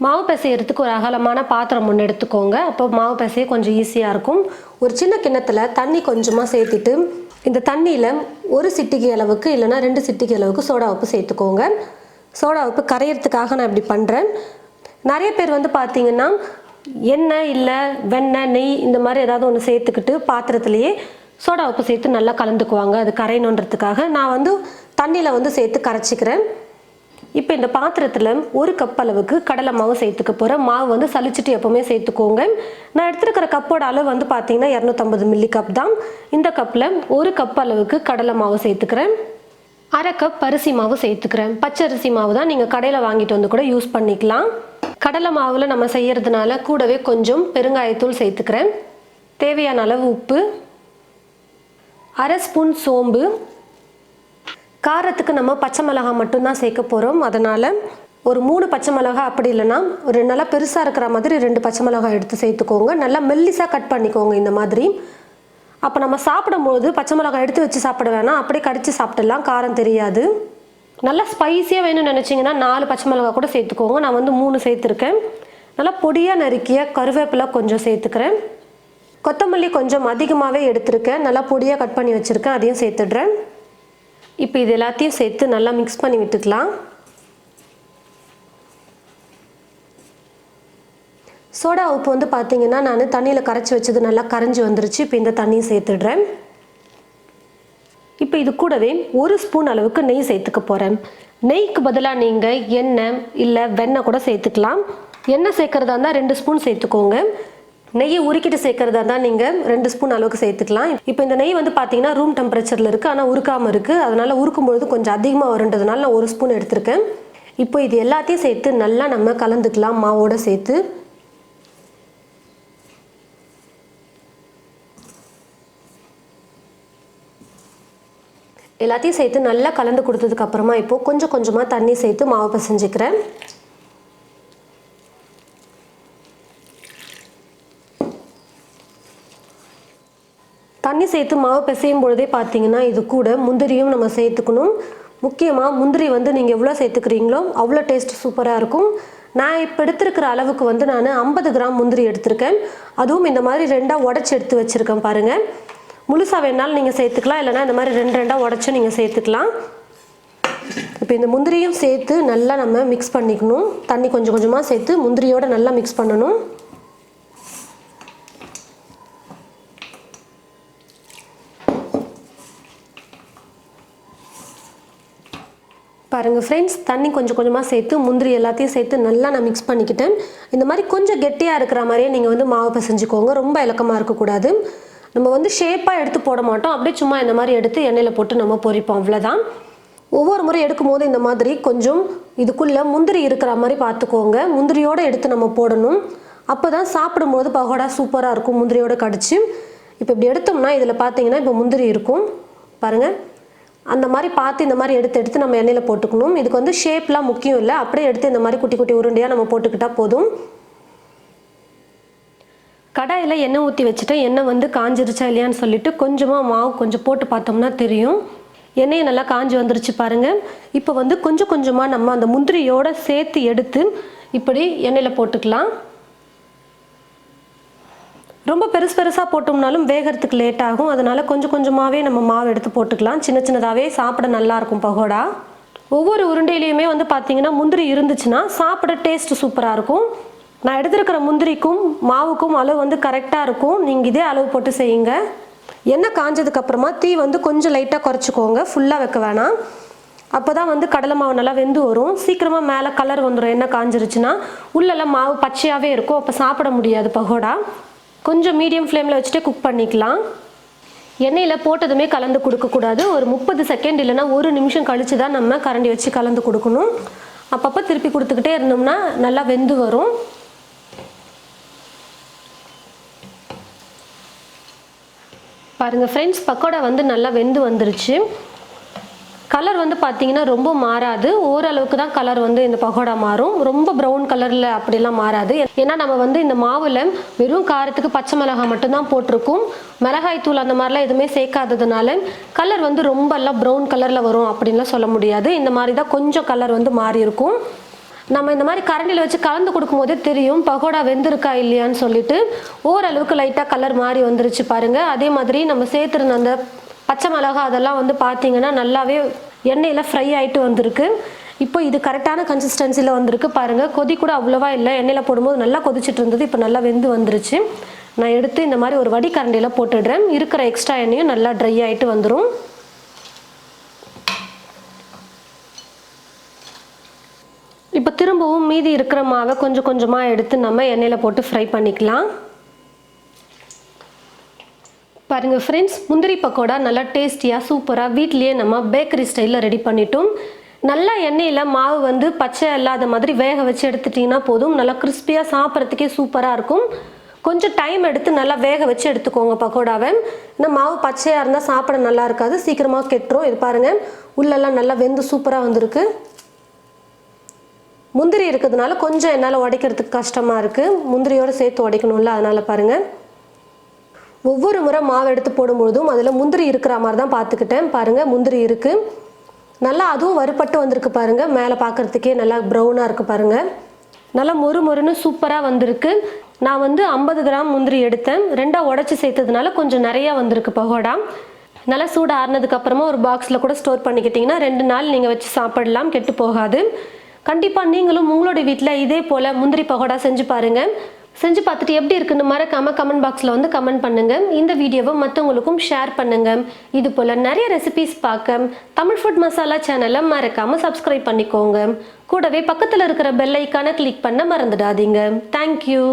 மாவு பிசையறதுக்கு ஒரு அகலமான பாத்திரம் ஒன்று எடுத்துக்கோங்க. அப்போ மாவு பிசைய கொஞ்சம் ஈஸியாக இருக்கும். ஒரு சின்ன கிண்ணத்தில் தண்ணி கொஞ்சமாக சேர்த்துட்டு இந்த தண்ணியில் ஒரு சிட்டிகை அளவுக்கு இல்லைனா 2 சிட்டிகை அளவுக்கு சோடா உப்பு சேர்த்துக்கோங்க. சோடா உப்பு கரையிறதுக்காக நான் இப்படி பண்ணுறேன். நிறைய பேர் வந்து பார்த்திங்கன்னா எண்ணெய் இல்லை வெண்ணெய் நெய் இந்த மாதிரி ஏதாவது ஒன்று சேர்த்துக்கிட்டு பாத்திரத்துலேயே சோடா உப்பு சேர்த்து நல்லா கலந்துக்குவாங்க, அது கரையணுன்றதுக்காக. நான் வந்து தண்ணியில் வந்து சேர்த்து கரைச்சிக்கிறேன். இப்போ இந்த பாத்திரத்தில் 1 கப் அளவுக்கு கடலை மாவு சேர்த்துக்க போகிறேன். மாவு வந்து சலிச்சுட்டு எப்போவுமே சேர்த்துக்கோங்க. நான் எடுத்துருக்கிற கப்போட அளவு வந்து பார்த்திங்கன்னா 250 மில்லி கப் தான். இந்த கப்பில் 1 கப் அளவுக்கு கடலை மாவு சேர்த்துக்கிறேன். 1/2 கப் அரிசி மாவு சேர்த்துக்கிறேன். பச்சரிசி மாவு தான், நீங்கள் கடையில் வாங்கிட்டு வந்து கூட யூஸ் பண்ணிக்கலாம். கடலை மாவில் நம்ம செய்கிறதுனால கூடவே கொஞ்சம் பெருங்காயத்தூள் சேர்த்துக்கிறேன். தேவையான அளவு உப்பு, 1/2 ஸ்பூன் சோம்பு. காரத்துக்கு நம்ம பச்சை மிளகாய் மட்டும்தான் சேர்க்க போகிறோம். அதனால் ஒரு 3 பச்சை மிளகாய், அப்படி இல்லைன்னா ஒரு நல்லா பெருசாக இருக்கிற மாதிரி 2 பச்சை மிளகாய் எடுத்து சேர்த்துக்கோங்க. நல்லா மெல்லிசாக கட் பண்ணிக்கோங்க இந்த மாதிரி. அப்போ நம்ம சாப்பிடும்போது பச்சை மிளகாய் எடுத்து வச்சு சாப்பிட வேணாம், அப்படியே கடித்து சாப்பிட்டுடலாம், காரம் தெரியாது. நல்லா ஸ்பைஸியாக வேணும்னு நினச்சிங்கன்னா 4 பச்சை மிளகாய் கூட சேர்த்துக்கோங்க. நான் வந்து 3 சேர்த்துருக்கேன். நல்லா பொடியாக நறுக்கிய கருவேப்பிலை கொஞ்சம் சேர்த்துக்கிறேன். கொத்தமல்லி கொஞ்சம் அதிகமாகவே எடுத்துருக்கேன், நல்லா பொடியாக கட் பண்ணி வச்சுருக்கேன், அதையும் சேர்த்துடுறேன். இப்போ இது எல்லாத்தையும் சேர்த்து நல்லா மிக்ஸ் பண்ணி விட்டுக்கலாம். சோடா உப்பு வந்து பார்த்திங்கன்னா நான் தண்ணியில் கரைச்சி வச்சது நல்லா கரைஞ்சி வந்துருச்சு. இப்போ இந்த தண்ணியை சேர்த்துடுறேன். இப்போ இது கூடவே 1 ஸ்பூன் அளவுக்கு நெய் சேர்த்துக்க போகிறேன். நெய்க்கு பதிலாக நீங்கள் எண்ணெய் இல்லை வெண்ணெய் கூட சேர்த்துக்கலாம். எண்ணெய் சேர்க்குறதா இருந்தால் 2 ஸ்பூன் சேர்த்துக்கோங்க. நெய்யை உருக்கிட்டு சேர்க்குறதா இருந்தால் நீங்கள் 2 ஸ்பூன் அளவுக்கு சேர்த்துக்கலாம். இப்போ இந்த நெய் வந்து பார்த்திங்கன்னா ரூம் டெம்பரேச்சரில் இருக்குது, ஆனால் உருக்காமல் இருக்குது. அதனால் உருக்கும்பொழுது கொஞ்சம் அதிகமாக வருன்றதுனால நான் 1 ஸ்பூன் எடுத்திருக்கேன். இப்போ இது எல்லாத்தையும் சேர்த்து நல்லா நம்ம கலந்துக்கலாம் மாவோடு சேர்த்து. எல்லாத்தையும் சேர்த்து நல்லா கலந்து கொடுத்ததுக்கப்புறமா இப்போது கொஞ்சம் கொஞ்சமாக தண்ணி சேர்த்து மாவு பிசைஞ்சிக்கிறேன். தண்ணி சேர்த்து மாவு பிசையும் பொழுதே பார்த்தீங்கன்னா இது கூட முந்திரியும் நம்ம சேர்த்துக்கணும். முக்கியமாக முந்திரி வந்து நீங்கள் எவ்வளோ சேர்த்துக்கிறீங்களோ அவ்வளோ டேஸ்ட் சூப்பராக இருக்கும். நான் இப்போ எடுத்துருக்கிற அளவுக்கு வந்து நான் 50 கிராம் முந்திரி எடுத்திருக்கேன். அதுவும் இந்த மாதிரி 2ஆக உடச்சி எடுத்து வச்சுருக்கேன் பாருங்கள். முழுசாக வேணாலும் நீங்கள் சேர்த்துக்கலாம், இல்லைனா இந்த மாதிரி 2 உடச்சி நீங்கள் சேர்த்துக்கலாம். இப்போ இந்த முந்திரியும் சேர்த்து நல்லா நம்ம மிக்ஸ் பண்ணிக்கணும். தண்ணி கொஞ்சம் கொஞ்சமாக சேர்த்து முந்திரியோடு நல்லா மிக்ஸ் பண்ணணும். பாருங்கள் ஃப்ரெண்ட்ஸ், தண்ணி கொஞ்சம் கொஞ்சமாக சேர்த்து முந்திரி எல்லாத்தையும் சேர்த்து நல்லா நான் மிக்ஸ் பண்ணிக்கிட்டேன். இந்த மாதிரி கொஞ்சம் கெட்டியாக இருக்கிற மாதிரியே நீங்கள் வந்து மாவு பிசைஞ்சுக்கோங்க, ரொம்ப இலக்கமாக இருக்கக்கூடாது. நம்ம வந்து ஷேப்பாக எடுத்து போட மாட்டோம், அப்படியே சும்மா இந்த மாதிரி எடுத்து எண்ணெயில் போட்டு நம்ம பொரிப்போம், அவ்வளோதான். ஒவ்வொரு முறை எடுக்கும் போது இந்த மாதிரி கொஞ்சம் இதுக்குள்ளே முந்திரி இருக்கிற மாதிரி பார்த்துக்கோங்க. முந்திரியோடு எடுத்து நம்ம போடணும், அப்போ தான் சாப்பிடும்போது பகோடா சூப்பராக இருக்கும் முந்திரியோடு கடிச்சு. இப்போ இப்படி எடுத்தோம்னா இதில் பார்த்தீங்கன்னா இப்போ முந்திரி இருக்கும் பாருங்கள். அந்த மாதிரி பார்த்து இந்த மாதிரி எடுத்து நம்ம எண்ணெயில் போட்டுக்கணும். இதுக்கு வந்து ஷேப்லாம் முக்கியம் இல்லை, அப்படியே எடுத்து இந்த மாதிரி குட்டி குட்டி உருண்டையாக நம்ம போட்டுக்கிட்டால் போதும். கடாயில் எண்ணெய் ஊற்றி வச்சுட்டு எண்ணெய் வந்து காஞ்சிருச்சா இல்லையான்னு சொல்லிட்டு கொஞ்சமாக மாவு கொஞ்சம் போட்டு பார்த்தோம்னா தெரியும். எண்ணெயை நல்லா காஞ்சி வந்துருச்சு பாருங்கள். இப்போ வந்து கொஞ்சம் கொஞ்சமாக நம்ம அந்த முந்திரியோடு சேர்த்து எடுத்து இப்படி எண்ணெயில் போட்டுக்கலாம். ரொம்ப பெருசாக போட்டோம்னாலும் வேகிறதுக்கு லேட் ஆகும், அதனால் கொஞ்சம் கொஞ்சமாகவே நம்ம மாவு எடுத்து போட்டுக்கலாம். சின்ன சின்னதாகவே சாப்பிட நல்லாயிருக்கும் பகோடா. ஒவ்வொரு உருண்டையிலையுமே வந்து பார்த்திங்கன்னா முந்திரி இருந்துச்சுன்னா சாப்பிட டேஸ்ட்டு சூப்பராக இருக்கும். நான் எடுத்துருக்கிற முந்திரிக்கும் மாவுக்கும் அளவு வந்து கரெக்டாக இருக்கும். நீங்கள் இதே அளவு போட்டு செய்யுங்க. எண்ணெய் காஞ்சதுக்கப்புறமா தீ வந்து கொஞ்சம் லைட்டாக குறைச்சிக்கோங்க, ஃபுல்லாக வைக்க வேணாம். அப்போ தான் வந்து கடலை மாவு நல்லா வெந்து வரும். சீக்கிரமாக மேலே கலர் வந்துடும். எண்ணெய் காஞ்சிருச்சுன்னா உள்ளெல்லாம் மாவு பச்சையாகவே இருக்கும், அப்போ சாப்பிட முடியாது பகோடா. கொஞ்சம் மீடியம் ஃப்ளேமில் வச்சுட்டு குக் பண்ணிக்கலாம். எண்ணெயில் போட்டதுமே கலந்து கொடுக்கக்கூடாது. ஒரு 30 செகண்ட் இல்லைனா 1 நிமிஷம் கழித்து தான் நம்ம கரண்டி வச்சு கலந்து கொடுக்கணும். அப்பப்போ திருப்பி கொடுத்துக்கிட்டே இருந்தோம்னா நல்லா வெந்து வரும். பாருங்கள் ஃப்ரெண்ட்ஸ், பக்கோடா வந்து நல்லா வெந்து வந்துருச்சு. கலர் வந்து பார்த்திங்கன்னா ரொம்ப மாறாது, ஓரளவுக்கு தான் கலர் வந்து இந்த பகோடா மாறும். ரொம்ப ப்ரௌன் கலரில் அப்படிலாம் மாறாது. ஏன்னா நம்ம வந்து இந்த மாவில் வெறும் காரத்துக்கு பச்சை மிளகாய் மட்டும்தான் போட்டிருக்கோம். மிளகாய் தூள் அந்த மாதிரிலாம் எதுவுமே சேர்க்காததுனால கலர் வந்து ரொம்பலாம் ப்ரௌன் கலரில் வரும் அப்படின்லாம் சொல்ல முடியாது. இந்த மாதிரி தான் கொஞ்சம் கலர் வந்து மாறி இருக்கும். நம்ம இந்த மாதிரி கரண்டியில் வச்சு கலந்து கொடுக்கும்போதே தெரியும் பகோடா வெந்திருக்கா இல்லையான்னு சொல்லிட்டு. ஓரளவுக்கு லைட்டாக கலர் மாறி வந்துருச்சு பாருங்கள். அதே மாதிரி நம்ம சேர்த்துருந்த அந்த பச்சை மிளகா அதெல்லாம் வந்து பார்த்தீங்கன்னா நல்லாவே எண்ணெயில் ஃப்ரை ஆகிட்டு வந்திருக்கு. இப்போ இது கரெக்டான கன்சிஸ்டன்சியில் வந்திருக்கு பாருங்கள். கொதி கூட அவ்வளோவா இல்லை, எண்ணெயில் போடும்போது நல்லா கொதிச்சுட்டு இருந்தது, இப்போ நல்லா வெந்து வந்துருச்சு. நான் எடுத்து இந்த மாதிரி ஒரு வடிகரண்டியில் போட்டுடுறேன். இருக்கிற எக்ஸ்ட்ரா எண்ணெயும் நல்லா ட்ரை ஆகிட்டு வந்துடும். இப்போ திரும்பவும் மீதி இருக்கிற மாவை கொஞ்சம் கொஞ்சமாக எடுத்து நம்ம எண்ணெயில் போட்டு ஃப்ரை பண்ணிக்கலாம். பாருங்கள் ஃப்ரெண்ட்ஸ், முந்திரி பக்கோடா நல்லா டேஸ்டியாக சூப்பராக வீட்லேயே நம்ம பேக்கரி ஸ்டைலில் ரெடி பண்ணிட்டோம். நல்லா எண்ணெயில் மாவு வந்து பச்சை இல்லாத மாதிரி வேக வச்சு எடுத்துட்டிங்கன்னா போதும். நல்லா கிறிஸ்பியாக சாப்பிட்றதுக்கே சூப்பராக இருக்கும். கொஞ்சம் டைம் எடுத்து நல்லா வேக வச்சு எடுத்துக்கோங்க பக்கோடாவை. ஏன்னா மாவு பச்சையாக இருந்தால் சாப்பிட நல்லா இருக்காது, சீக்கிரமாக கெட்டுரும். இது பாருங்கள், உள்ளெல்லாம் நல்லா வெந்து சூப்பராக வந்திருக்கு. முந்திரி இருக்கிறதுனால கொஞ்சம் என்னால் உடைக்கிறதுக்கு கஷ்டமாக இருக்குது, முந்திரியோடு சேர்த்து உடைக்கணும்ல, அதனால் பாருங்கள். ஒவ்வொரு முறை மாவு எடுத்து போடும்பொழுதும் அதில் முந்திரி இருக்கிற மாதிரி தான் பார்த்துக்கிட்டேன். பாருங்கள், முந்திரி இருக்குது, நல்லா அதுவும் வறுபட்டு வந்திருக்கு பாருங்கள். மேலே பார்க்குறதுக்கே நல்லா ப்ரௌனாக இருக்குது பாருங்கள். நல்லா மொறு மொறுன்னு சூப்பராக வந்திருக்கு. நான் வந்து 50 கிராம் முந்திரி எடுத்தேன், 2ஆக உடச்சி சேர்த்ததுனால கொஞ்சம் நிறையா வந்திருக்கு பகோடா. நல்லா சூடு ஆறுனதுக்கப்புறமா ஒரு பாக்ஸில் கூட ஸ்டோர் பண்ணிக்கிட்டிங்கன்னா 2 நாள் நீங்கள் வச்சு சாப்பிடலாம், கெட்டு போகாது. கண்டிப்பாக நீங்களும் உங்களுடைய வீட்டில் இதே போல் முந்திரி பகோடா செஞ்சு பாருங்கள். செஞ்சு பார்த்துட்டு எப்படி இருக்குன்னு மறக்காமல் கமெண்ட் பாக்ஸில் வந்து கமெண்ட் பண்ணுங்கள். இந்த வீடியோவை மற்றவங்களுக்கும் ஷேர் பண்ணுங்கள். இது போல் நிறைய ரெசிபீஸ் பார்க்க தமிழ் ஃபுட் மசாலா சேனலை மறக்காமல் சப்ஸ்கிரைப் பண்ணிக்கோங்க. கூடவே பக்கத்தில் இருக்கிற பெல் ஐக்கானை கிளிக் பண்ண மறந்துடாதீங்க. தேங்க்யூ.